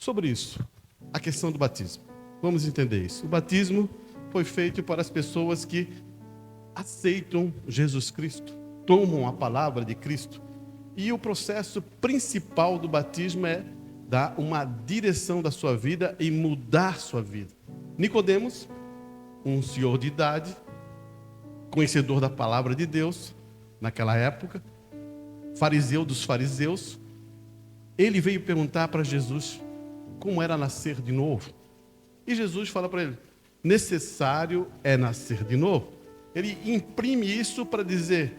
sobre isso, a questão do batismo. Vamos entender isso. O batismo foi feito para as pessoas que aceitam Jesus Cristo, tomam a palavra de Cristo. E o processo principal do batismo é dar uma direção da sua vida e mudar sua vida. Nicodemos, um senhor de idade, conhecedor da palavra de Deus, naquela época, fariseu dos fariseus, ele veio perguntar para Jesus como era nascer de novo. E Jesus fala para ele, necessário é nascer de novo. Ele imprime isso para dizer,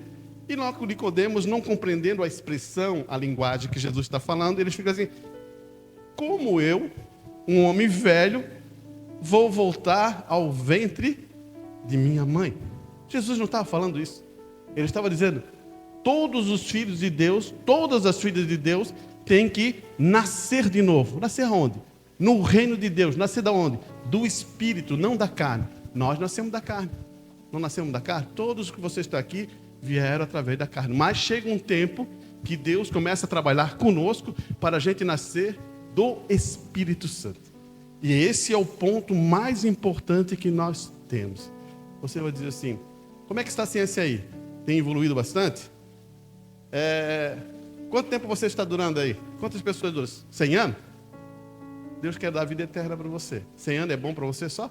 e logo Nicodemos, não compreendendo a expressão, a linguagem que Jesus está falando, ele fica assim, como eu, um homem velho, vou voltar ao ventre de minha mãe? Jesus não estava falando isso. Ele estava dizendo, todos os filhos de Deus, todas as filhas de Deus, têm que nascer de novo. Nascer aonde? No reino de Deus. Nascer da onde? Do Espírito, não da carne. Nós nascemos da carne. Não nascemos da carne? Todos que você está aqui vieram através da carne. Mas chega um tempo que Deus começa a trabalhar conosco para a gente nascer do Espírito Santo. E esse é o ponto mais importante que nós temos. Você vai dizer assim, como é que está a ciência aí? Tem evoluído bastante? Quanto tempo você está durando aí? Quantas pessoas duram? 100 anos? Deus quer dar a vida eterna para você. 100 anos é bom para você só?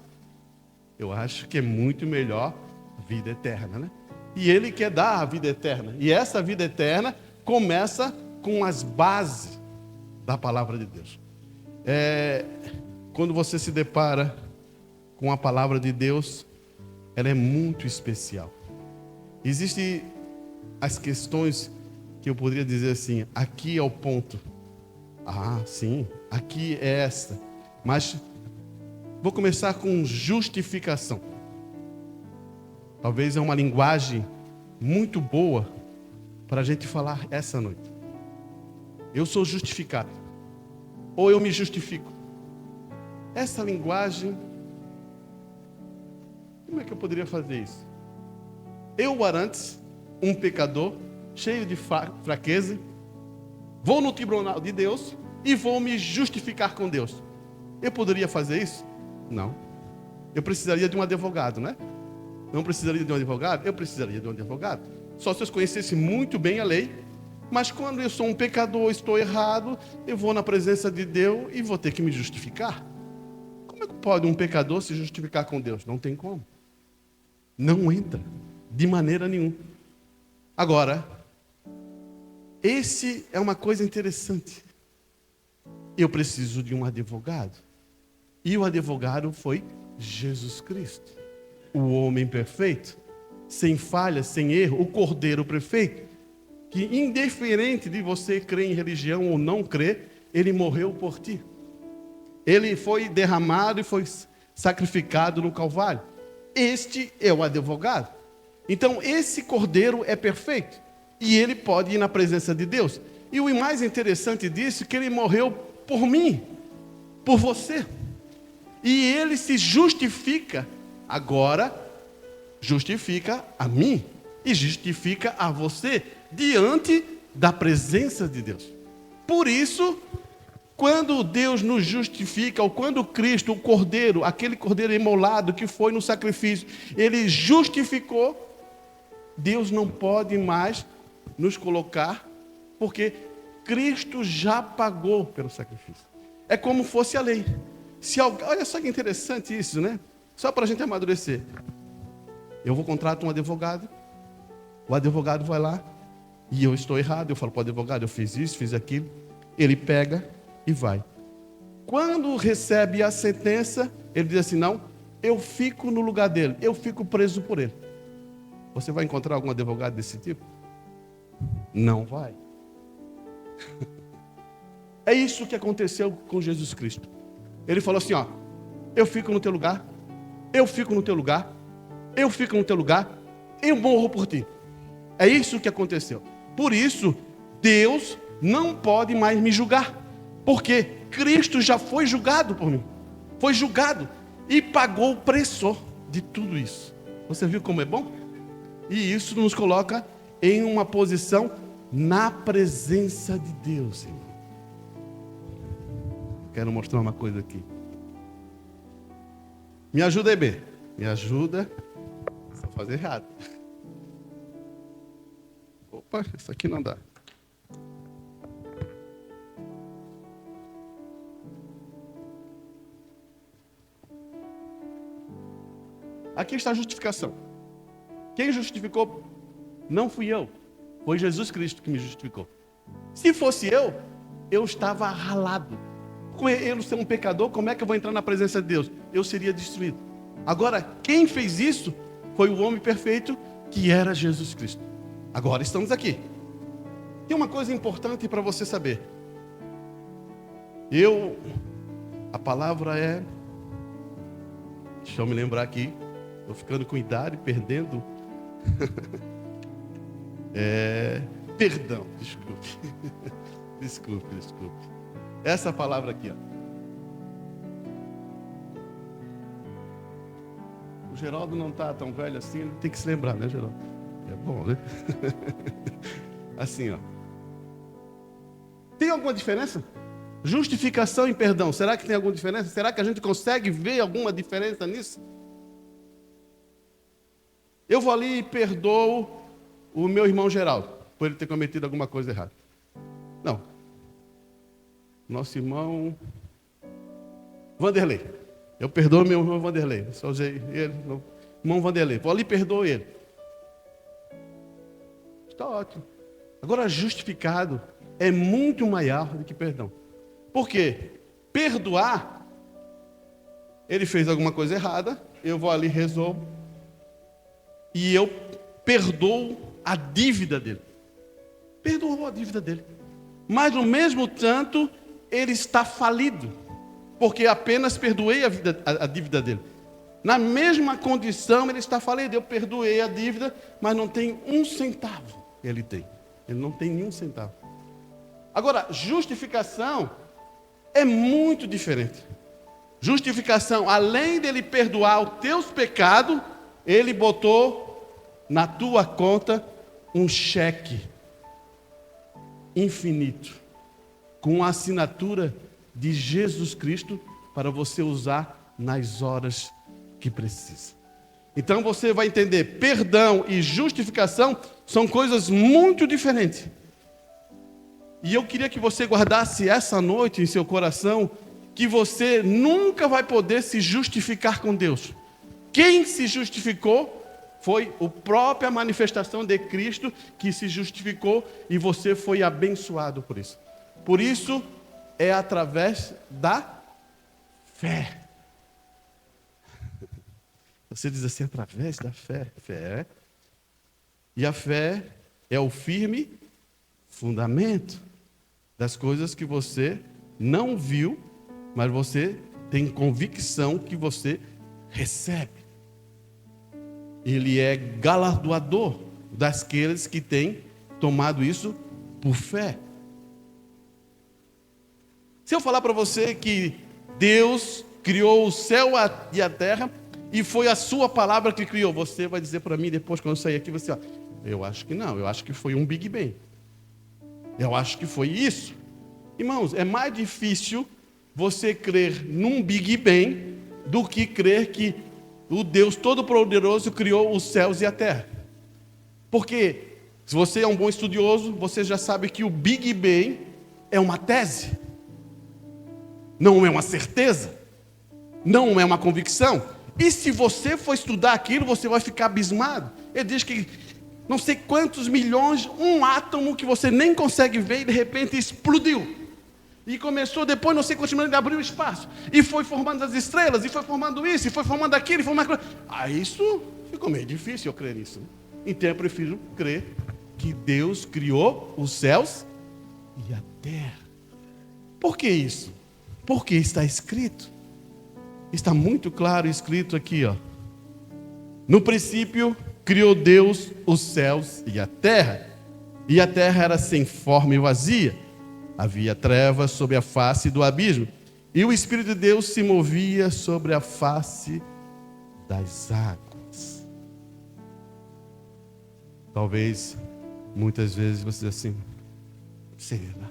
Eu acho que é muito melhor a vida eterna, né? E Ele quer dar a vida eterna. E essa vida eterna começa com as bases da palavra de Deus. Quando você se depara com a palavra de Deus, ela é muito especial. Existem as questões que eu poderia dizer assim, aqui é o ponto. Ah, sim, aqui é esta. Mas vou começar com justificação. Talvez é uma linguagem muito boa para a gente falar essa noite. Eu sou justificado. Ou eu me justifico. Essa linguagem, como é que eu poderia fazer isso? Eu, Arantes, um pecador, cheio de fraqueza, vou no tribunal de Deus e vou me justificar com Deus. Eu poderia fazer isso? Não. Eu precisaria de um advogado, né? Não precisaria de um advogado? Eu precisaria de um advogado. Só se eu conhecesse muito bem a lei. Mas quando eu sou um pecador, estou errado, eu vou na presença de Deus e vou ter que me justificar. Como é que pode um pecador se justificar com Deus? Não tem como. Não entra, de maneira nenhuma. Agora, esse é uma coisa interessante. Eu preciso de um advogado. E o advogado foi Jesus Cristo. O homem perfeito, sem falha, sem erro, o cordeiro perfeito. Que indiferente de você crer em religião ou não crer, ele morreu por ti. Ele foi derramado e foi sacrificado no Calvário. Este é o advogado. Então, esse cordeiro é perfeito. E ele pode ir na presença de Deus. E o mais interessante disso é que ele morreu por mim, por você. E ele se justifica, agora, justifica a mim e justifica a você diante da presença de Deus. Por isso, quando Deus nos justifica, ou quando Cristo, o Cordeiro, aquele Cordeiro imolado que foi no sacrifício, ele justificou, Deus não pode mais nos colocar, porque Cristo já pagou pelo sacrifício. É como fosse a lei. Olha só que interessante isso, né? Só para a gente amadurecer. Eu vou contratar um advogado, o advogado vai lá, e eu estou errado, eu falo para o advogado, eu fiz isso, fiz aquilo. Ele pega e vai. Quando recebe a sentença, ele diz assim, não, eu fico no lugar dele, eu fico preso por ele. Você vai encontrar algum advogado desse tipo? Não vai. É isso que aconteceu com Jesus Cristo. Ele falou assim, ó, eu fico no teu lugar, eu fico no teu lugar, eu fico no teu lugar, eu morro por ti. É isso que aconteceu. Por isso, Deus não pode mais me julgar, porque Cristo já foi julgado por mim. Foi julgado e pagou o preço de tudo isso. Você viu como é bom? E isso nos coloca em uma posição na presença de Deus, irmão. Quero mostrar uma coisa aqui. Me ajuda, EB. Me ajuda. Só fazer errado. Opa, isso aqui não dá. Aqui está a justificação. Quem justificou não fui eu. Foi Jesus Cristo que me justificou. Se fosse eu estava ralado. Com eu ser um pecador, como é que eu vou entrar na presença de Deus? Eu seria destruído. Agora, quem fez isso foi o homem perfeito, que era Jesus Cristo. Agora estamos aqui. Tem uma coisa importante para você saber. A palavra é... Deixa eu me lembrar aqui. Estou ficando com idade, perdendo... Perdão, desculpe. Desculpe. Essa palavra aqui, ó. O Geraldo não está tão velho assim, ele tem que se lembrar, né, Geraldo? É bom, né? Assim, ó. Tem alguma diferença? Justificação e perdão, será que tem alguma diferença? Será que a gente consegue ver alguma diferença nisso? Eu vou ali e perdoo o meu irmão Geraldo, por ele ter cometido alguma coisa errada. Não. Nosso irmão Vanderlei. Eu perdoo meu irmão Vanderlei. Só usei ele, meu irmão Vanderlei. Vou ali e perdoo ele. Está ótimo. Agora, justificado é muito maior do que perdão. Por quê? Perdoar, ele fez alguma coisa errada, eu vou ali, resolvo, e eu perdoo a dívida dele. Perdoou a dívida dele. Mas no mesmo tanto, ele está falido, porque apenas perdoei a dívida dele. Na mesma condição, ele está falido. Eu perdoei a dívida, mas não tem um centavo. Ele não tem nenhum centavo. Agora, justificação é muito diferente. Justificação, além dele perdoar os teus pecados, ele botou na tua conta um cheque infinito, com a assinatura de Jesus Cristo, para você usar nas horas que precisa. Então você vai entender, perdão e justificação são coisas muito diferentes. E eu queria que você guardasse essa noite em seu coração, que você nunca vai poder se justificar com Deus. Quem se justificou foi a própria manifestação de Cristo que se justificou, e você foi abençoado por isso. Por isso, é através da fé. Você diz assim, através da fé. Fé. E a fé é o firme fundamento das coisas que você não viu, mas você tem convicção que você recebe. Ele é galardoador daqueles que têm tomado isso por fé. Se eu falar para você que Deus criou o céu e a terra, e foi a sua palavra que criou, você vai dizer para mim depois, quando eu sair aqui, você, eu acho que não, eu acho que foi um Big Bang. Eu acho que foi isso. Irmãos, é mais difícil você crer num Big Bang do que crer que o Deus Todo-Poderoso criou os céus e a terra. Porque, se você é um bom estudioso, você já sabe que o Big Bang é uma tese. Não é uma certeza. Não é uma convicção. E se você for estudar aquilo, você vai ficar abismado. Ele diz que não sei quantos milhões, um átomo que você nem consegue ver e de repente explodiu. E começou depois, não sei quantos milhões, de abrir o espaço. E foi formando as estrelas, e foi formando isso, e foi formando aquilo, e formando aquilo. Isso ficou meio difícil eu crer nisso. Então eu prefiro crer que Deus criou os céus e a terra. Por que isso? Porque está escrito. Está muito claro escrito aqui, ó. No princípio, criou Deus os céus e a terra era sem forma e vazia. Havia trevas sobre a face do abismo, e o Espírito de Deus se movia sobre a face das águas. Talvez, muitas vezes, você diz assim, será?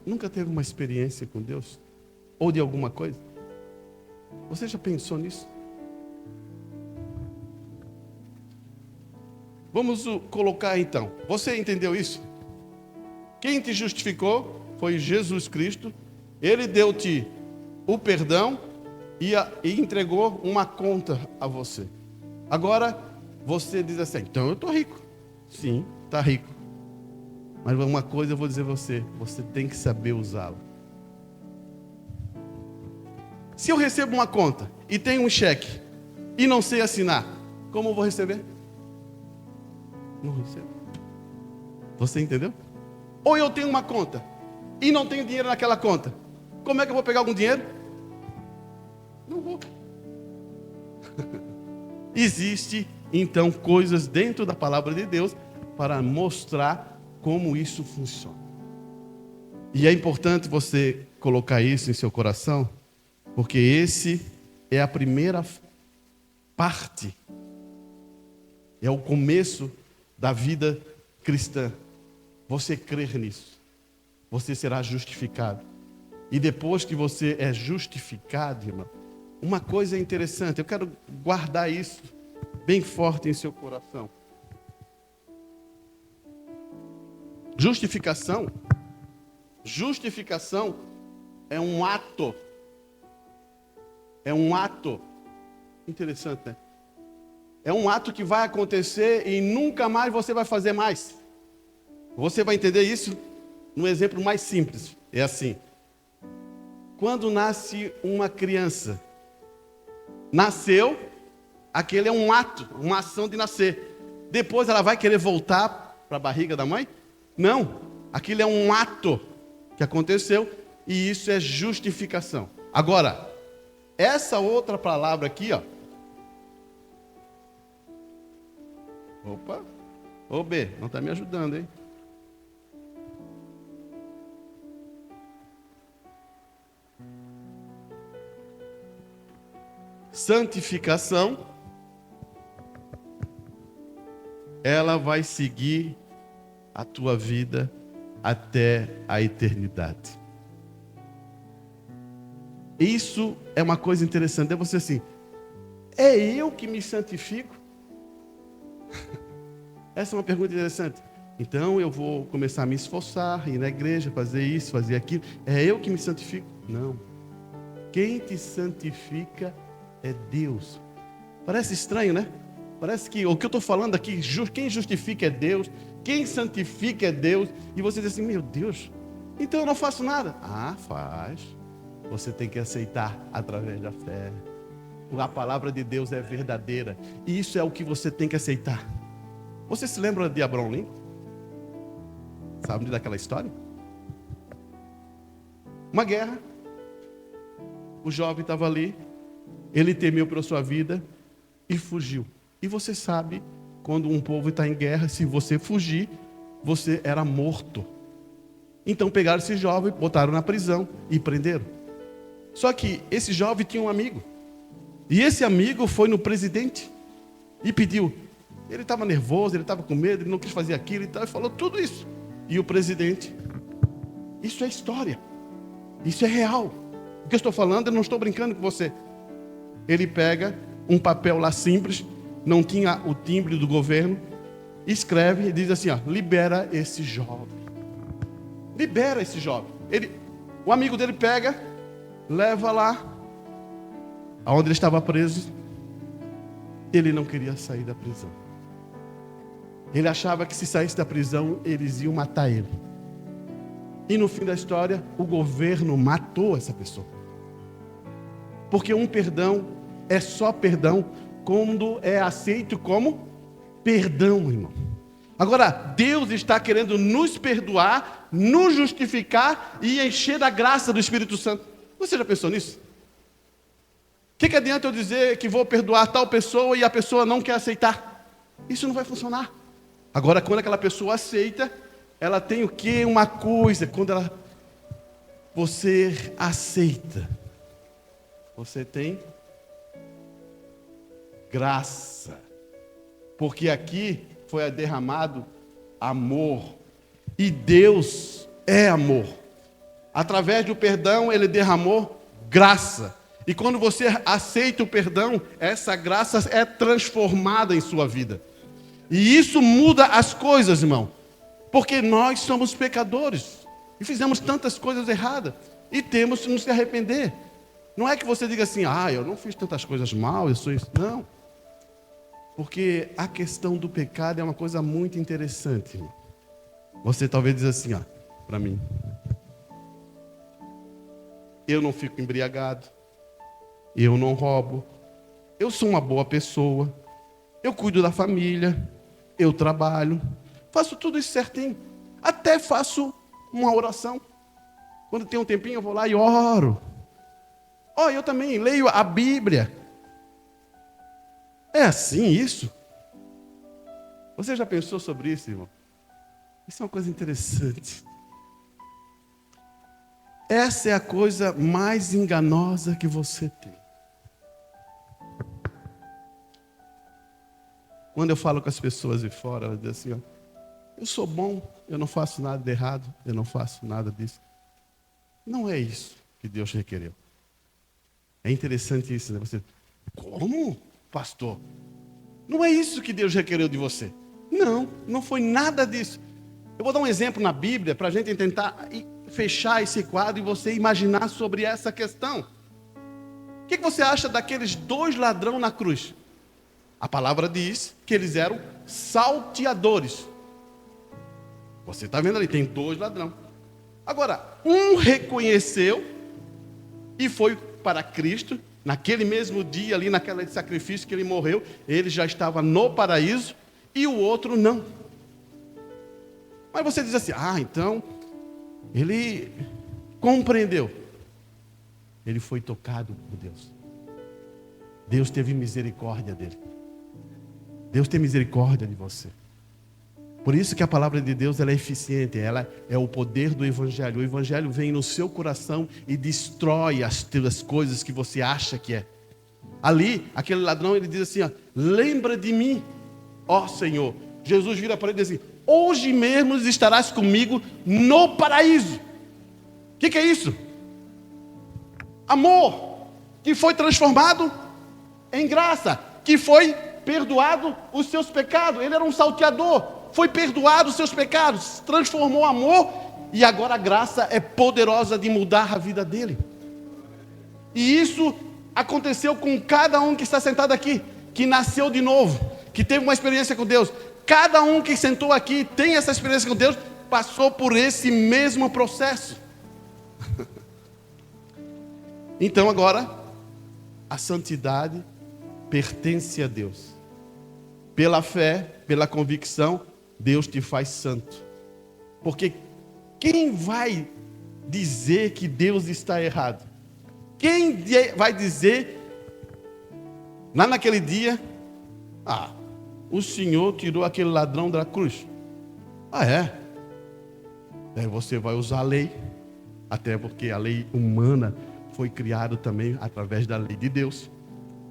nunca teve uma experiência com Deus? Ou de alguma coisa? Você já pensou nisso? Vamos colocar então. Você entendeu isso? Quem te justificou foi Jesus Cristo. Ele deu-te o perdão e entregou uma conta a você. Agora, você diz assim, então eu estou rico. Sim, está rico. Mas uma coisa eu vou dizer a você, você tem que saber usá-lo. Se eu recebo uma conta e tenho um cheque e não sei assinar, como eu vou receber? Não recebo. Você entendeu? Ou eu tenho uma conta e não tenho dinheiro naquela conta, como é que eu vou pegar algum dinheiro? Não vou. Existe então coisas dentro da palavra de Deus para mostrar como isso funciona. E é importante você colocar isso em seu coração, porque esse é a primeira parte, é o começo da vida cristã. Você crer nisso, você será justificado. E depois que você é justificado, irmão, uma coisa interessante, eu quero guardar isso bem forte em seu coração. Justificação é um ato. É um ato interessante, né? É um ato que vai acontecer e nunca mais você vai fazer mais. Você vai entender isso no exemplo mais simples. É assim. Quando nasce uma criança, nasceu, aquele é um ato, uma ação de nascer. Depois ela vai querer voltar para a barriga da mãe? Não. Aquilo é um ato que aconteceu e isso é justificação. Agora, essa outra palavra aqui, ó. Opa. Ô B, não está me ajudando, hein? Santificação, ela vai seguir a tua vida até a eternidade. Isso é uma coisa interessante. É você assim, é eu que me santifico? Essa é uma pergunta interessante. Então eu vou começar a me esforçar, ir na igreja, fazer isso, fazer aquilo. É eu que me santifico? Não. Quem te santifica é Deus. Parece estranho, né? Parece que o que eu estou falando aqui, quem justifica é Deus, quem santifica é Deus. E você diz assim, meu Deus, então eu não faço nada. Ah, faz. Você tem que aceitar através da fé. A palavra de Deus é verdadeira. E isso é o que você tem que aceitar. Você se lembra de Abraham Lincoln? Sabe daquela história? Uma guerra. O jovem estava ali. Ele temeu pela sua vida e fugiu. E você sabe, quando um povo está em guerra, se você fugir, você era morto. Então pegaram esse jovem, botaram na prisão e prenderam. Só que esse jovem tinha um amigo. E esse amigo foi no presidente e pediu. Ele estava nervoso, ele estava com medo, ele não quis fazer aquilo e tal, e falou tudo isso. E o presidente, isso é história, isso é real. O que eu estou falando, eu não estou brincando com você. Ele pega um papel lá simples, não tinha o timbre do governo, escreve e diz assim, ó, libera esse jovem. Libera esse jovem. O amigo dele pega, leva lá, aonde ele estava preso. Ele não queria sair da prisão. Ele achava que se saísse da prisão, eles iam matar ele. E no fim da história, o governo matou essa pessoa. Porque um perdão é só perdão quando é aceito como perdão, irmão. Agora, Deus está querendo nos perdoar, nos justificar e encher da graça do Espírito Santo. Você já pensou nisso? O que adianta eu dizer que vou perdoar tal pessoa e a pessoa não quer aceitar? Isso não vai funcionar. Agora, quando aquela pessoa aceita, ela tem o quê? Uma coisa. Quando você aceita, você tem graça. Porque aqui foi derramado amor. E Deus é amor. Através do perdão, ele derramou graça. E quando você aceita o perdão, essa graça é transformada em sua vida. E isso muda as coisas, irmão. Porque nós somos pecadores. E fizemos tantas coisas erradas. E temos que nos arrepender. Não é que você diga assim, eu não fiz tantas coisas mal, eu sou isso. Não. Porque a questão do pecado é uma coisa muito interessante, irmão. Você talvez diz assim, para mim. Eu não fico embriagado. Eu não roubo. Eu sou uma boa pessoa. Eu cuido da família. Eu trabalho. Faço tudo isso certinho. Até faço uma oração. Quando tem um tempinho, eu vou lá e oro. Eu também leio a Bíblia. É assim isso? Você já pensou sobre isso, irmão? Isso é uma coisa interessante. Essa é a coisa mais enganosa que você tem. Quando eu falo com as pessoas de fora, elas dizem assim, eu sou bom, eu não faço nada de errado, eu não faço nada disso. Não é isso que Deus requereu. É interessante isso, né? Você, como, pastor? Não é isso que Deus requereu de você. Não, não foi nada disso. Eu vou dar um exemplo na Bíblia para a gente tentar fechar esse quadro e você imaginar sobre essa questão. O que você acha daqueles 2 ladrões na cruz? A palavra diz que eles eram salteadores. Você está vendo ali, tem 2 ladrões. Agora, um reconheceu e foi para Cristo. Naquele mesmo dia ali, naquele sacrifício que ele morreu, ele já estava no paraíso e o outro não. Mas você diz assim, então, ele compreendeu. Ele foi tocado por Deus. Deus teve misericórdia dele. Deus tem misericórdia de você. Por isso que a palavra de Deus ela é eficiente, ela é o poder do Evangelho. O Evangelho vem no seu coração e destrói as coisas que você acha que é. Ali, aquele ladrão, ele diz assim, lembra de mim, ó Senhor. Jesus vira para ele e diz assim, hoje mesmo estarás comigo no paraíso. O que é isso? Amor, que foi transformado em graça, que foi perdoado os seus pecados. Ele era um salteador. Foi perdoado os seus pecados, transformou amor e agora a graça é poderosa de mudar a vida dele. E isso aconteceu com cada um que está sentado aqui, que nasceu de novo, que teve uma experiência com Deus. Cada um que sentou aqui tem essa experiência com Deus, passou por esse mesmo processo. Então agora, a santidade pertence a Deus. Pela fé, pela convicção, Deus te faz santo. Porque quem vai dizer que Deus está errado? Quem vai dizer, lá naquele dia, o Senhor tirou aquele ladrão da cruz? É? Daí você vai usar a lei, até porque a lei humana foi criada também através da lei de Deus.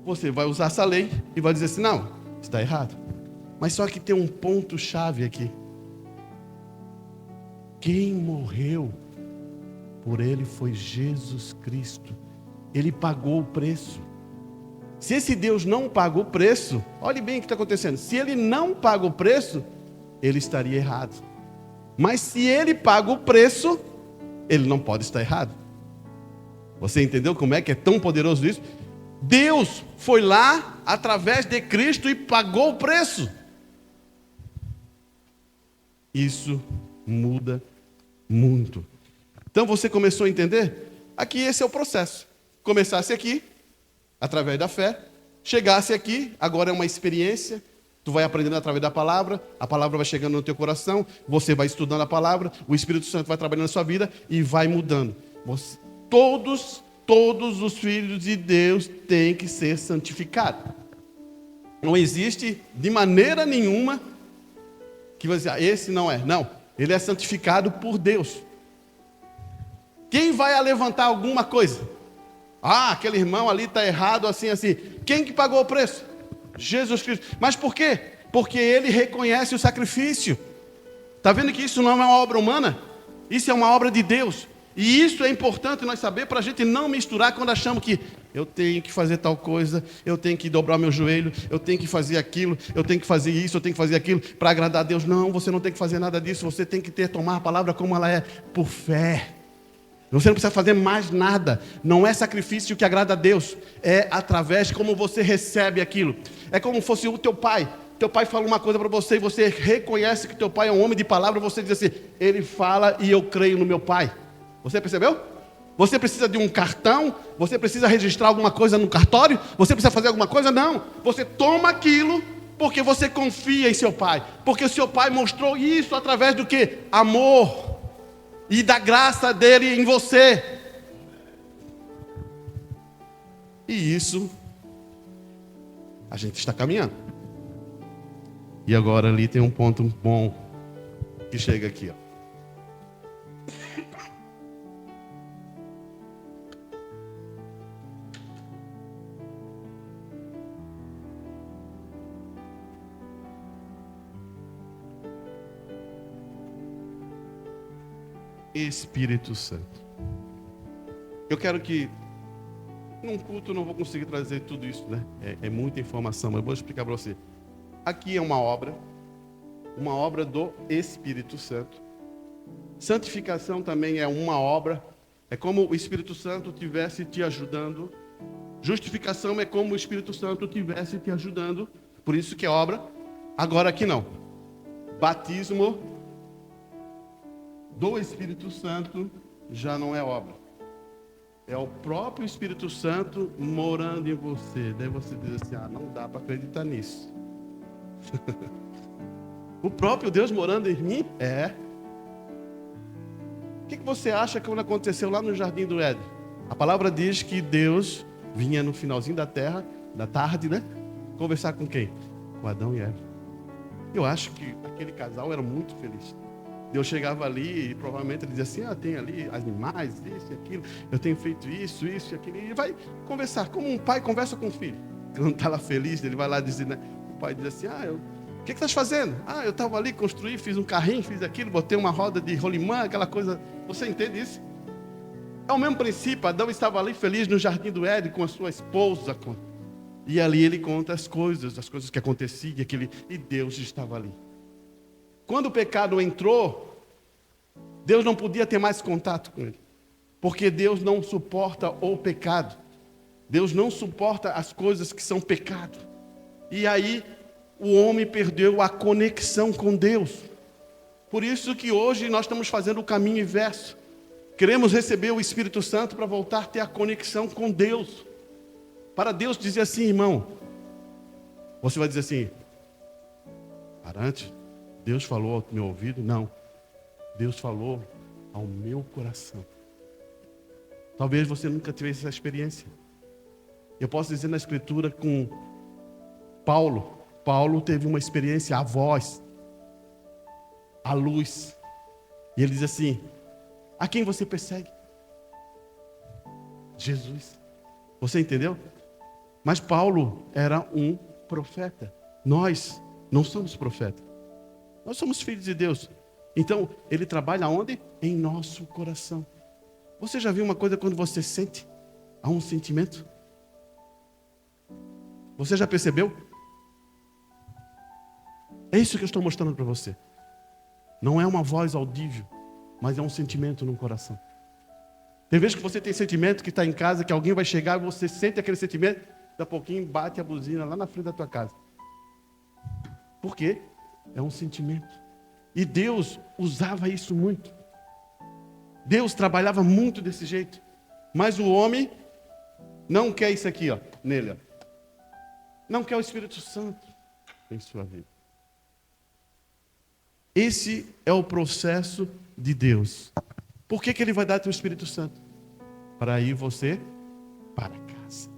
Você vai usar essa lei e vai dizer assim, não, está errado. Mas só que tem um ponto-chave aqui. Quem morreu por ele foi Jesus Cristo. Ele pagou o preço. Se esse Deus não pagou o preço, olhe bem o que está acontecendo. Se ele não paga o preço, ele estaria errado. Mas se ele paga o preço, ele não pode estar errado. Você entendeu como é que é tão poderoso isso? Deus foi lá através de Cristo e pagou o preço. Isso muda muito. Então você começou a entender? Aqui esse é o processo. Começasse aqui, através da fé. Chegasse aqui, agora é uma experiência. Tu vai aprendendo através da palavra. A palavra vai chegando no teu coração. Você vai estudando a palavra. O Espírito Santo vai trabalhando na sua vida e vai mudando. Todos os filhos de Deus têm que ser santificados. Não existe de maneira nenhuma que você dizer, esse não é. Não, ele é santificado por Deus. Quem vai levantar alguma coisa? Aquele irmão ali está errado, assim. Quem que pagou o preço? Jesus Cristo. Mas por quê? Porque ele reconhece o sacrifício. Está vendo que isso não é uma obra humana? Isso é uma obra de Deus. E isso é importante nós saber para a gente não misturar quando achamos que eu tenho que fazer tal coisa, eu tenho que dobrar meu joelho, eu tenho que fazer aquilo, eu tenho que fazer isso, eu tenho que fazer aquilo para agradar a Deus. Não, você não tem que fazer nada disso, você tem que tomar a palavra como ela é, por fé. Você não precisa fazer mais nada. Não é sacrifício que agrada a Deus. É através de como você recebe aquilo. É como se fosse o teu pai. Teu pai fala uma coisa para você e você reconhece que teu pai é um homem de palavra. Você diz assim, ele fala e eu creio no meu pai. Você percebeu? Você precisa de um cartão? Você precisa registrar alguma coisa no cartório? Você precisa fazer alguma coisa? Não. Você toma aquilo porque você confia em seu pai. Porque o seu pai mostrou isso através do quê? Amor. E da graça dele em você. E isso a gente está caminhando. E agora ali tem um ponto bom que chega aqui, ó. Espírito Santo. Eu quero que num culto eu não vou conseguir trazer tudo isso, né? É muita informação, mas eu vou explicar para você. Aqui é uma obra do Espírito Santo. Santificação também é uma obra, é como o Espírito Santo estivesse te ajudando. Justificação é como o Espírito Santo estivesse te ajudando, por isso que é obra. Agora aqui não. Batismo do Espírito Santo já não é obra. É o próprio Espírito Santo morando em você. Daí você diz assim, não dá para acreditar nisso. O próprio Deus morando em mim? É. O que você acha que quando aconteceu lá no Jardim do Éden? A palavra diz que Deus vinha no finalzinho da tarde, né? Conversar com quem? Com Adão e Eva. Eu acho que aquele casal era muito feliz. Deus chegava ali e provavelmente ele dizia assim, tem ali animais, isso e aquilo, eu tenho feito isso e aquilo. E vai conversar, como um pai conversa com o filho. Quando está lá feliz, ele vai lá dizer, né? O pai diz assim, o que estás fazendo? Eu estava ali, construí, fiz um carrinho, fiz aquilo, botei uma roda de rolimã, aquela coisa. Você entende isso? É o mesmo princípio. Adão estava ali feliz no Jardim do Éden com a sua esposa. E ali ele conta as coisas que aconteciam, e Deus estava ali. Quando o pecado entrou, Deus não podia ter mais contato com ele. Porque Deus não suporta o pecado. Deus não suporta as coisas que são pecado. E aí, o homem perdeu a conexão com Deus. Por isso que hoje nós estamos fazendo o caminho inverso. Queremos receber o Espírito Santo para voltar a ter a conexão com Deus. Para Deus dizer assim, irmão. Você vai dizer assim, Arante, Deus falou ao meu ouvido? Não. Deus falou ao meu coração. Talvez você nunca tivesse essa experiência. Eu posso dizer na Escritura com Paulo. Paulo teve uma experiência, a voz, a luz. E ele diz assim, a quem você persegue? Jesus. Você entendeu? Mas Paulo era um profeta. Nós não somos profetas. Nós somos filhos de Deus. Então, ele trabalha onde? Em nosso coração. Você já viu uma coisa quando você sente? Há um sentimento? Você já percebeu? É isso que eu estou mostrando para você. Não é uma voz audível, mas é um sentimento no coração. Tem vezes que você tem sentimento que está em casa, que alguém vai chegar e você sente aquele sentimento, daqui a pouquinho bate a buzina lá na frente da tua casa. Por quê? É um sentimento. E Deus usava isso muito. Deus trabalhava muito desse jeito. Mas o homem não quer isso aqui, nele. Não quer o Espírito Santo em sua vida. Esse é o processo de Deus. Por que ele vai dar o Espírito Santo? Para ir você para casa.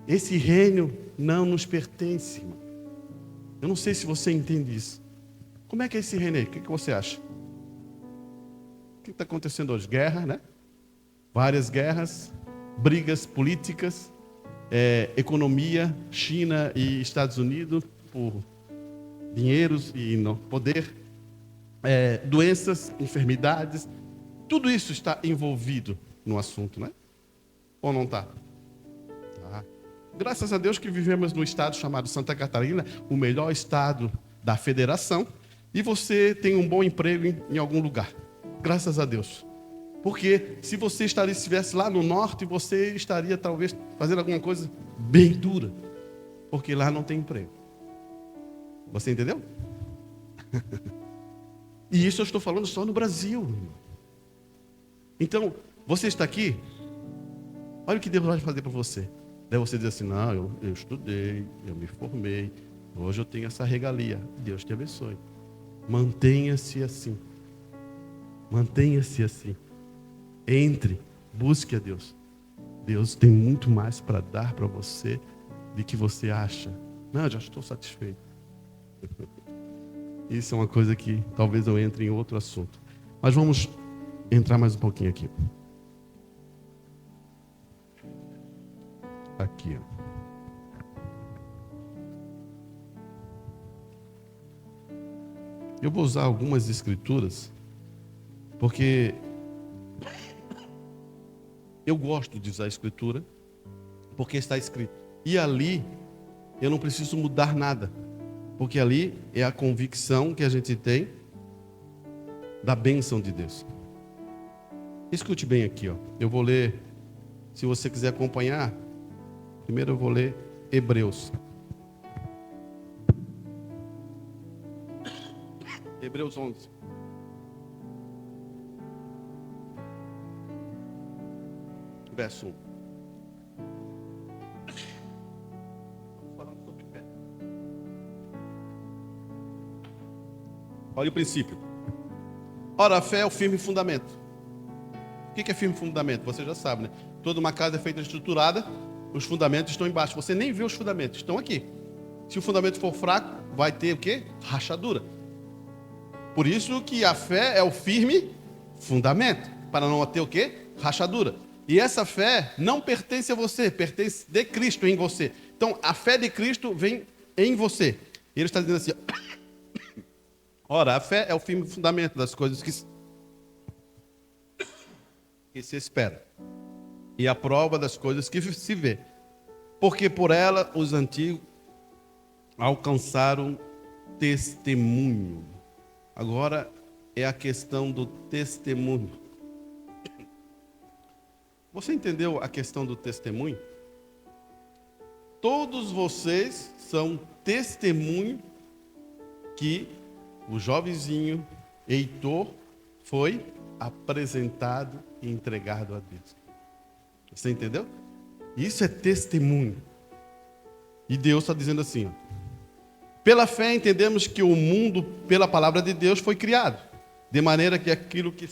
Esse reino não nos pertence, irmão. Eu não sei se você entende isso. Como é que é esse reino aí? O que você acha? O que está acontecendo hoje? Guerra, né? Várias guerras, brigas políticas, economia, China e Estados Unidos, por dinheiros e poder, doenças, enfermidades. Tudo isso está envolvido no assunto, né? Ou não está? Tá. Graças a Deus que vivemos num estado chamado Santa Catarina, o melhor estado da federação, e você tem um bom emprego em algum lugar. Graças a Deus. Porque se você estivesse lá no norte, você estaria talvez fazendo alguma coisa bem dura. Porque lá não tem emprego. Você entendeu? E isso eu estou falando só no Brasil. Então, você está aqui, olha o que Deus vai fazer para você. Daí você diz assim, não, eu estudei, eu me formei, hoje eu tenho essa regalia. Deus te abençoe. Mantenha-se assim. Mantenha-se assim. Entre, busque a Deus. Deus tem muito mais para dar para você do que você acha. Não, já estou satisfeito. Isso é uma coisa que talvez eu entre em outro assunto. Mas vamos entrar mais um pouquinho aqui. Aqui, ó. Eu vou usar algumas escrituras, porque eu gosto de usar a escritura, porque está escrito. E ali, eu não preciso mudar nada, porque ali é a convicção que a gente tem da bênção de Deus. Escute bem aqui, ó. Eu vou ler, se você quiser acompanhar, primeiro eu vou ler Hebreus. Hebreus 11. Verso 1. Falando sobre fé. Olha o princípio. Ora, a fé é o firme fundamento. O que é firme fundamento? Você já sabe, né? Toda uma casa é feita estruturada, os fundamentos estão embaixo. Você nem vê os fundamentos, estão aqui. Se o fundamento for fraco, vai ter o quê? Rachadura. Por isso que a fé é o firme fundamento, para não ter o quê? Rachadura. E essa fé não pertence a você, pertence de Cristo em você. Então, a fé de Cristo vem em você. E ele está dizendo assim, ora, a fé é o firme fundamento das coisas que se espera. E a prova das coisas que se vê. Porque por ela os antigos alcançaram testemunho. Agora é a questão do testemunho. Você entendeu a questão do testemunho? Todos vocês são testemunho que o jovenzinho Heitor foi apresentado e entregado a Deus. Você entendeu? Isso é testemunho. E Deus está dizendo assim, ó. Pela fé entendemos que o mundo, pela palavra de Deus, foi criado. De maneira que aquilo que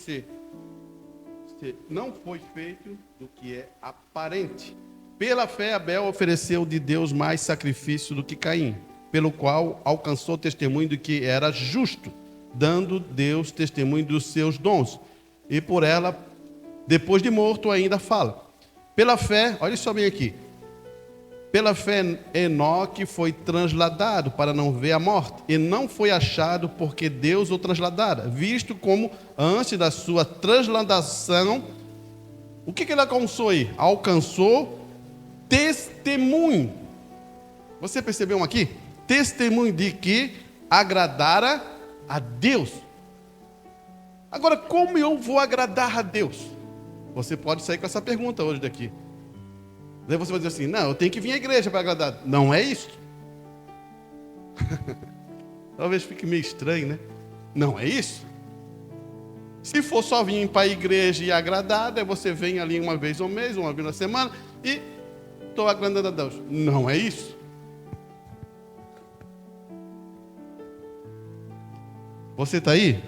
não foi feito do que é aparente. Pela fé Abel ofereceu de Deus mais sacrifício do que Caim, pelo qual alcançou testemunho de que era justo, dando Deus testemunho dos seus dons. E por ela, depois de morto, ainda fala. Pela fé, olha só bem aqui. Pela fé, Enoque foi transladado para não ver a morte, e não foi achado porque Deus o transladara, visto como antes da sua transladação, o que ele alcançou aí? Alcançou testemunho. Você percebeu aqui? Testemunho de que agradara a Deus. Agora, como eu vou agradar a Deus? Você pode sair com essa pergunta hoje daqui. Daí você vai dizer assim, não, eu tenho que vir à igreja para agradar. Não é isso? Talvez fique meio estranho, né? Não é isso? Se for só vir para a igreja e agradar, daí você vem ali uma vez ao mês, uma vez na semana, e estou agradando a Deus. Não é isso? Você está aí?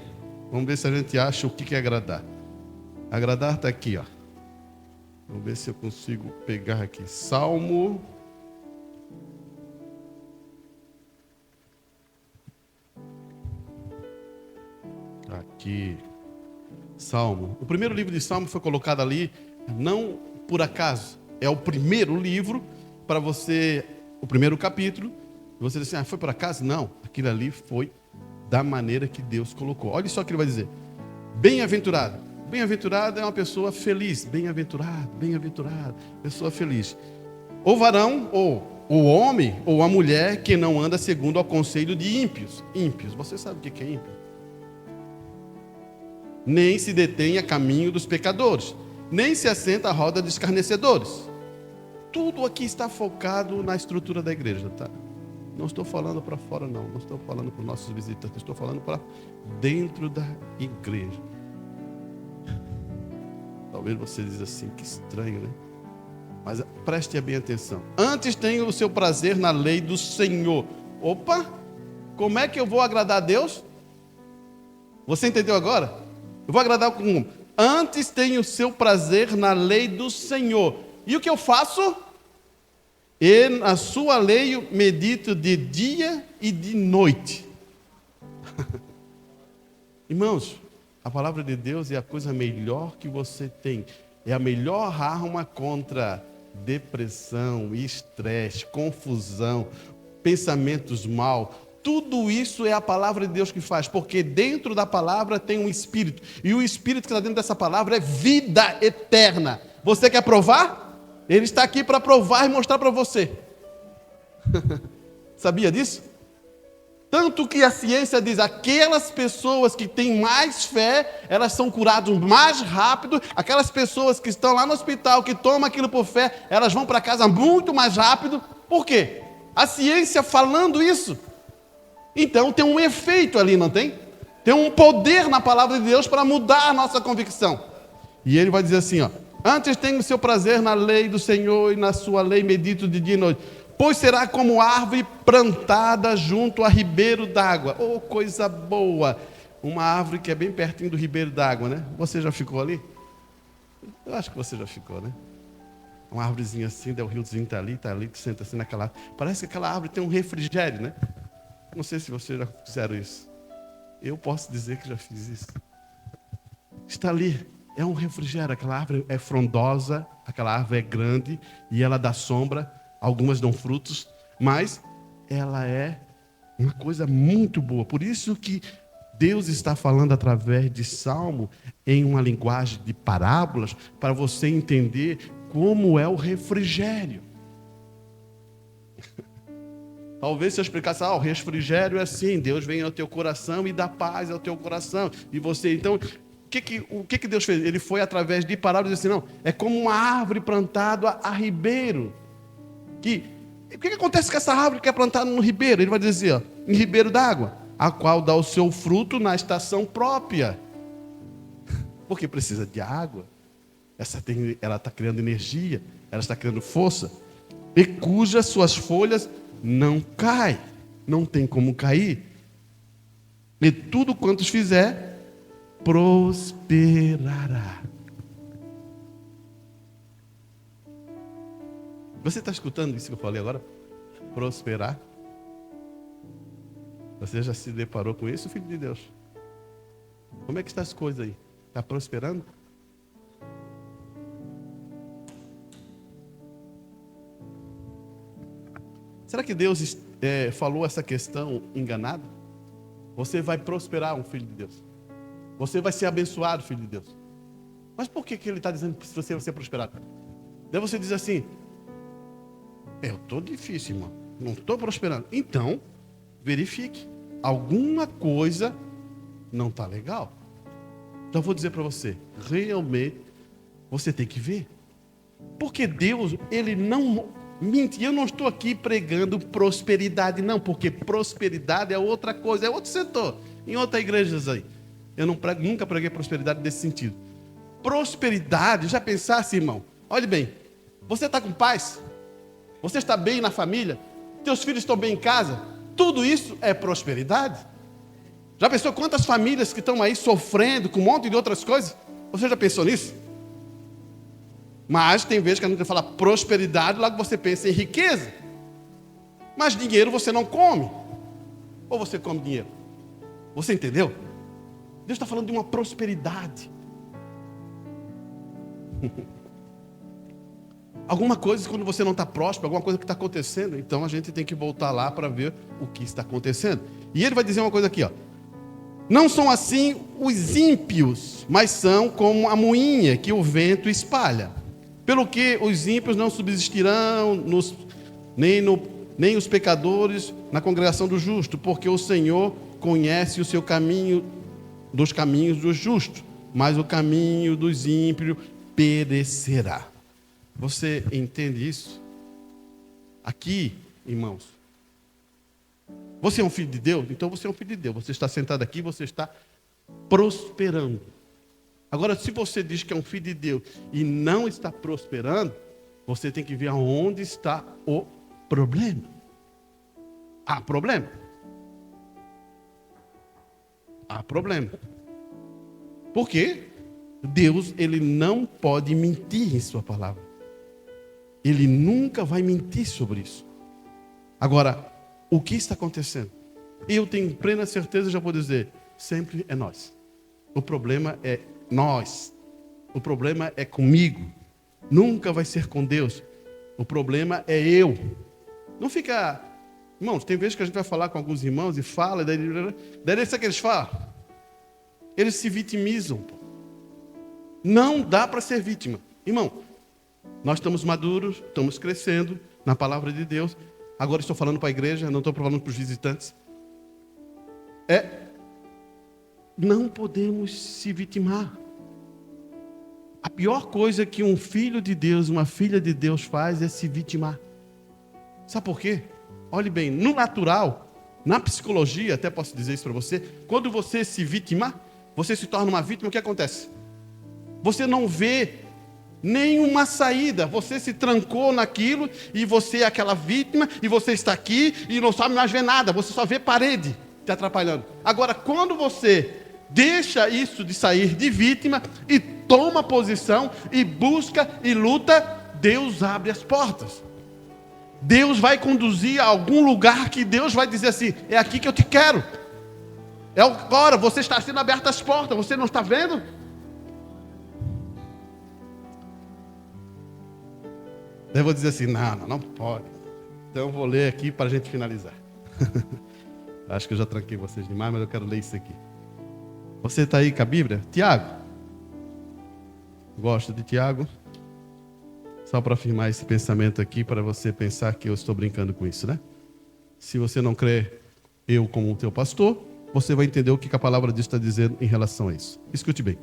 Vamos ver se a gente acha o que é agradar. Agradar está aqui, ó. Vamos ver se eu consigo pegar aqui. Salmo. Aqui. Salmo. O primeiro livro de Salmo foi colocado ali, não por acaso. É o primeiro livro para você, o primeiro capítulo. Você diz assim, foi por acaso? Não. Aquilo ali foi da maneira que Deus colocou. Olha só o que ele vai dizer. Bem-aventurado. Bem-aventurado é uma pessoa feliz. Bem-aventurado, bem-aventurado, pessoa feliz. O varão, ou o homem, ou a mulher que não anda segundo o conselho de ímpios. Ímpios, você sabe o que é ímpio? Nem se detém a caminho dos pecadores, nem se assenta à roda dos escarnecedores. Tudo aqui está focado na estrutura da igreja, tá? Não estou falando para fora, não. Não estou falando para os nossos visitantes. Estou falando para dentro da igreja. Talvez você diz assim, que estranho, né? Mas preste bem atenção. Antes tenha o seu prazer na lei do Senhor. Opa! Como é que eu vou agradar a Deus? Você entendeu agora? Eu vou agradar como? Antes tenha o seu prazer na lei do Senhor. E o que eu faço? E na sua lei medito de dia e de noite. Irmãos, a palavra de Deus é a coisa melhor que você tem. É a melhor arma contra depressão, estresse, confusão, pensamentos mal. Tudo isso é a palavra de Deus que faz, porque dentro da palavra tem um Espírito. E o Espírito que está dentro dessa palavra é vida eterna. Você quer provar? Ele está aqui para provar e mostrar para você. Sabia disso? Tanto que a ciência diz, aquelas pessoas que têm mais fé, elas são curadas mais rápido. Aquelas pessoas que estão lá no hospital, que tomam aquilo por fé, elas vão para casa muito mais rápido. Por quê? A ciência falando isso. Então tem um efeito ali, não tem? Tem um poder na palavra de Deus para mudar a nossa convicção. E ele vai dizer assim, ó: antes tenha o seu prazer na lei do Senhor, e na sua lei medito de dia e noite. Pois será como árvore plantada junto a ribeiro d'água. Oh, coisa boa! Uma árvore que é bem pertinho do ribeiro d'água, né? Você já ficou ali? Eu acho que você já ficou, né? Uma árvorezinha assim, daí o riozinho está ali, tu senta assim naquela árvore. Parece que aquela árvore tem um refrigério, né? Não sei se vocês já fizeram isso. Eu posso dizer que já fiz isso. Está ali, é um refrigério. Aquela árvore é frondosa, aquela árvore é grande e ela dá sombra. Algumas dão frutos, mas ela é uma coisa muito boa. Por isso que Deus está falando através de Salmo em uma linguagem de parábolas para você entender como é o refrigério. Talvez se eu explicasse, o refrigério é assim, Deus vem ao teu coração e dá paz ao teu coração. E você, então, o que Deus fez? Ele foi através de parábolas e disse assim, não, é como uma árvore plantada a ribeiro. O que acontece com essa árvore que é plantada no ribeiro? Ele vai dizer, em ribeiro d'água, a qual dá o seu fruto na estação própria. Porque precisa de água. Ela está criando energia, ela está criando força. E cujas suas folhas não caem, não tem como cair. E tudo quanto fizer, prosperará. Você está escutando isso que eu falei agora? Prosperar. Você já se deparou com isso, filho de Deus? Como é que estão as coisas aí? Está prosperando? Será que Deus falou essa questão enganada? Você vai prosperar, um filho de Deus. Você vai ser abençoado, filho de Deus. Mas por que Ele está dizendo que você vai ser prosperado? Daí você diz assim, eu estou difícil, irmão. Não estou prosperando. Então, verifique. Alguma coisa não está legal. Então, eu vou dizer para você. Realmente, você tem que ver. Porque Deus, Ele não mente. Eu não estou aqui pregando prosperidade, não. Porque prosperidade é outra coisa. É outro setor. Em outras igrejas aí. Eu nunca preguei prosperidade nesse sentido. Prosperidade, já pensasse, irmão? Olhe bem. Você está com paz? Você está bem na família? Teus filhos estão bem em casa? Tudo isso é prosperidade. Já pensou quantas famílias que estão aí sofrendo com um monte de outras coisas? Você já pensou nisso? Mas tem vezes que a gente fala prosperidade, logo você pensa em riqueza. Mas dinheiro você não come. Ou você come dinheiro? Você entendeu? Deus está falando de uma prosperidade. Alguma coisa, quando você não está próspero, alguma coisa que está acontecendo, então a gente tem que voltar lá para ver o que está acontecendo. E ele vai dizer uma coisa aqui, ó. Não são assim os ímpios, mas são como a moinha que o vento espalha. Pelo que os ímpios não subsistirão, nem os pecadores na congregação do justo, porque o Senhor conhece o seu caminho, dos caminhos dos justos, mas o caminho dos ímpios perecerá. Você entende isso? Aqui, irmãos, você é um filho de Deus? Então você é um filho de Deus. Você está sentado aqui, você está prosperando. Agora, se você diz que é um filho de Deus e não está prosperando, você tem que ver aonde está o problema. Há problema. Há problema. Por quê? Deus, ele não pode mentir em sua palavra. Ele nunca vai mentir sobre isso. Agora, o que está acontecendo? Eu tenho plena certeza, já vou dizer, sempre é nós. O problema é nós. O problema é comigo. Nunca vai ser com Deus. O problema é eu. Não fica... Irmãos, tem vezes que a gente vai falar com alguns irmãos e fala, daí sabe o que eles falam? Eles se vitimizam. Não dá para ser vítima. Irmão, nós estamos maduros, estamos crescendo na palavra de Deus. Agora estou falando para a igreja, não estou falando para os visitantes. Não podemos se vitimar. A pior coisa que um filho de Deus, uma filha de Deus faz é se vitimar. Sabe por quê? Olhe bem, no natural, na psicologia, até posso dizer isso para você, quando você se vitima, você se torna uma vítima, o que acontece? Você não vê nenhuma saída, você se trancou naquilo e você é aquela vítima e você está aqui e não sabe mais ver nada, você só vê parede te atrapalhando. Agora, quando você deixa isso de sair de vítima e toma posição e busca e luta, Deus abre as portas. Deus vai conduzir a algum lugar que Deus vai dizer assim, é aqui que eu te quero. É agora, você está sendo aberto as portas, você não está vendo? Eu vou dizer assim, não pode. Então eu vou ler aqui para a gente finalizar. Acho que eu já tranquei vocês demais, mas eu quero ler isso aqui. Você está aí com a Bíblia? Tiago. Gosta de Tiago? Só para afirmar esse pensamento aqui, para você pensar que eu estou brincando com isso, né? Se você não crê eu como o teu pastor, você vai entender o que a palavra de Deus está dizendo em relação a isso. Escute bem.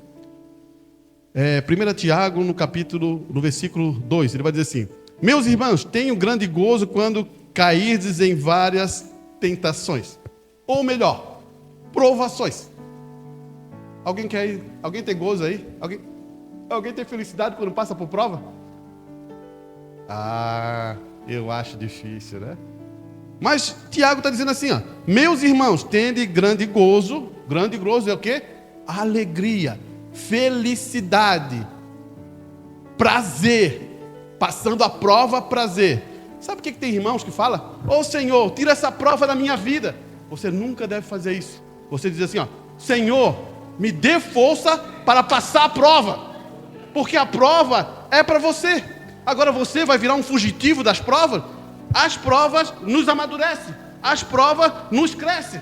1 Tiago, no versículo 2, ele vai dizer assim: meus irmãos, tenham grande gozo quando cairdes em várias tentações. Ou melhor, provações. Alguém tem gozo aí? Alguém tem felicidade quando passa por prova? Eu acho difícil, né? Mas Tiago está dizendo assim, meus irmãos, tende grande gozo é o quê? Alegria, felicidade, prazer, passando a prova, prazer. Sabe o que tem irmãos que falam? Ô Senhor, tira essa prova da minha vida. Você nunca deve fazer isso. Você diz assim, Senhor, me dê força para passar a prova, porque a prova é para você. Agora você vai virar um fugitivo das provas? As provas nos amadurecem, as provas nos crescem.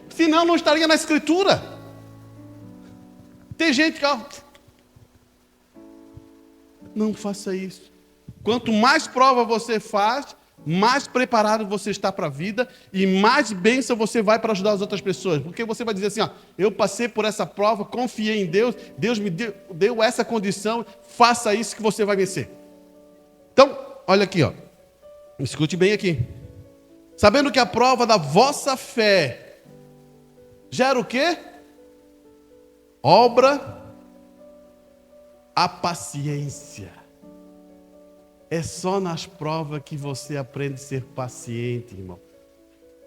Senão não estaria na Escritura. Tem gente que não faça isso. Quanto mais prova você faz, mais preparado você está para a vida e mais bênção você vai para ajudar as outras pessoas. Porque você vai dizer assim, eu passei por essa prova, confiei em Deus, Deus me deu essa condição, faça isso que você vai vencer. Então, olha aqui, escute bem aqui. Sabendo que a prova da vossa fé gera o quê? Obra a paciência. É só nas provas que você aprende a ser paciente, irmão.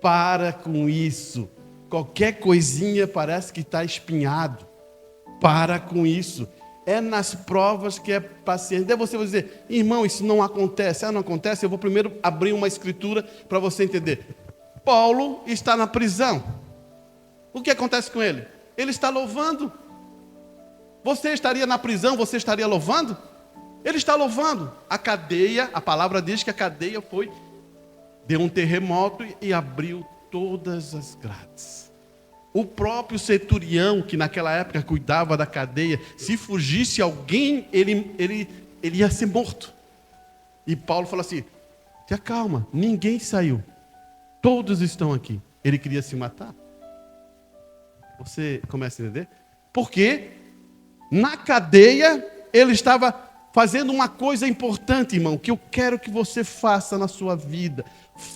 Para com isso. Qualquer coisinha parece que está espinhado. Para com isso. É nas provas que é paciente. Daí você vai dizer, irmão, isso não acontece. Não acontece? Eu vou primeiro abrir uma escritura para você entender. Paulo está na prisão. O que acontece com ele? Ele está louvando. Você estaria na prisão, você estaria louvando? Ele está louvando. A cadeia, a palavra diz que a cadeia deu um terremoto e abriu todas as grades. O próprio centurião, que naquela época cuidava da cadeia, se fugisse alguém, ele ia ser morto. E Paulo fala assim: te acalma, ninguém saiu. Todos estão aqui. Ele queria se matar. Você começa a entender? Porque na cadeia ele estava fazendo uma coisa importante, irmão, que eu quero que você faça na sua vida.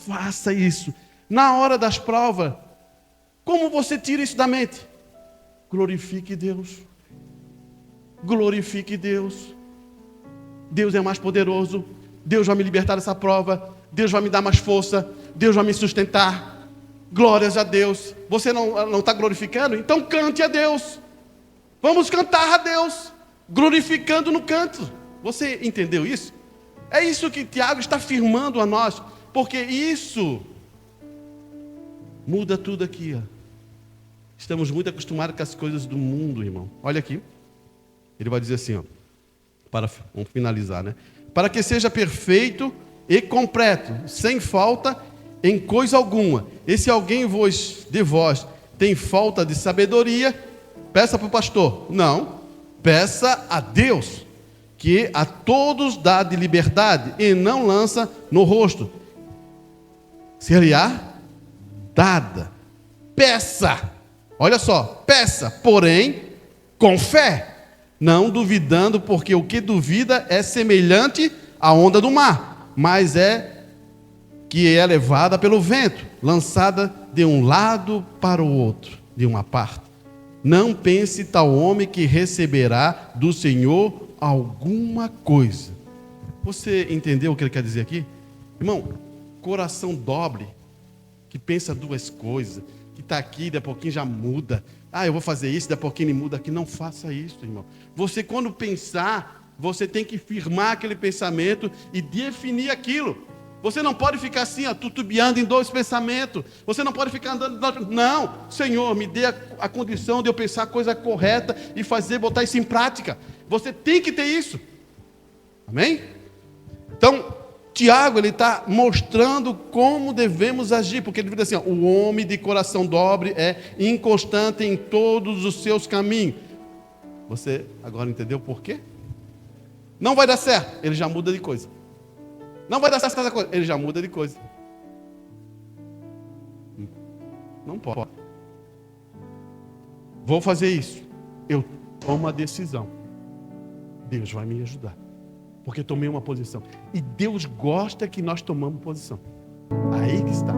Faça isso. Na hora das provas, como você tira isso da mente? Glorifique Deus. Glorifique Deus. Deus é mais poderoso. Deus vai me libertar dessa prova. Deus vai me dar mais força. Deus vai me sustentar. Glórias a Deus. Você não está glorificando? Então cante a Deus. Vamos cantar a Deus, glorificando no canto. Você entendeu isso? É isso que Tiago está afirmando a nós, porque isso muda tudo aqui. Ó. Estamos muito acostumados com as coisas do mundo, irmão. Olha aqui. Ele vai dizer assim, ó, vamos finalizar, né? Para que seja perfeito e completo, sem falta em coisa alguma. E se alguém de vós tem falta de sabedoria, peça para o pastor. Não, peça a Deus, que a todos dá de liberdade e não lança no rosto. Ser-lhe-á dada. Peça, olha só, peça, porém, com fé, não duvidando, porque o que duvida é semelhante à onda do mar, mas que é levada pelo vento, lançada de um lado para o outro, de uma parte. Não pense tal homem que receberá do Senhor alguma coisa. Você entendeu o que ele quer dizer aqui? Irmão, coração dobre, que pensa duas coisas, que está aqui, daqui a pouquinho já muda. Eu vou fazer isso, daqui a pouquinho ele muda aqui. Não faça isso, irmão. Você, quando pensar, você tem que firmar aquele pensamento e definir aquilo. Você não pode ficar assim, tutubiando em dois pensamentos. Você não pode ficar andando. Não, Senhor, me dê a condição de eu pensar a coisa correta e botar isso em prática. Você tem que ter isso. Amém? Então, Tiago, ele está mostrando como devemos agir, porque ele diz assim, o homem de coração dobre é inconstante em todos os seus caminhos. Você agora entendeu por quê? Não vai dar certo, ele já muda de coisa. Não vai dar certo essa coisa, ele já muda de coisa. Não pode. Vou fazer isso. Eu tomo a decisão. Deus vai me ajudar. Porque tomei uma posição. E Deus gosta que nós tomamos posição. Aí que está.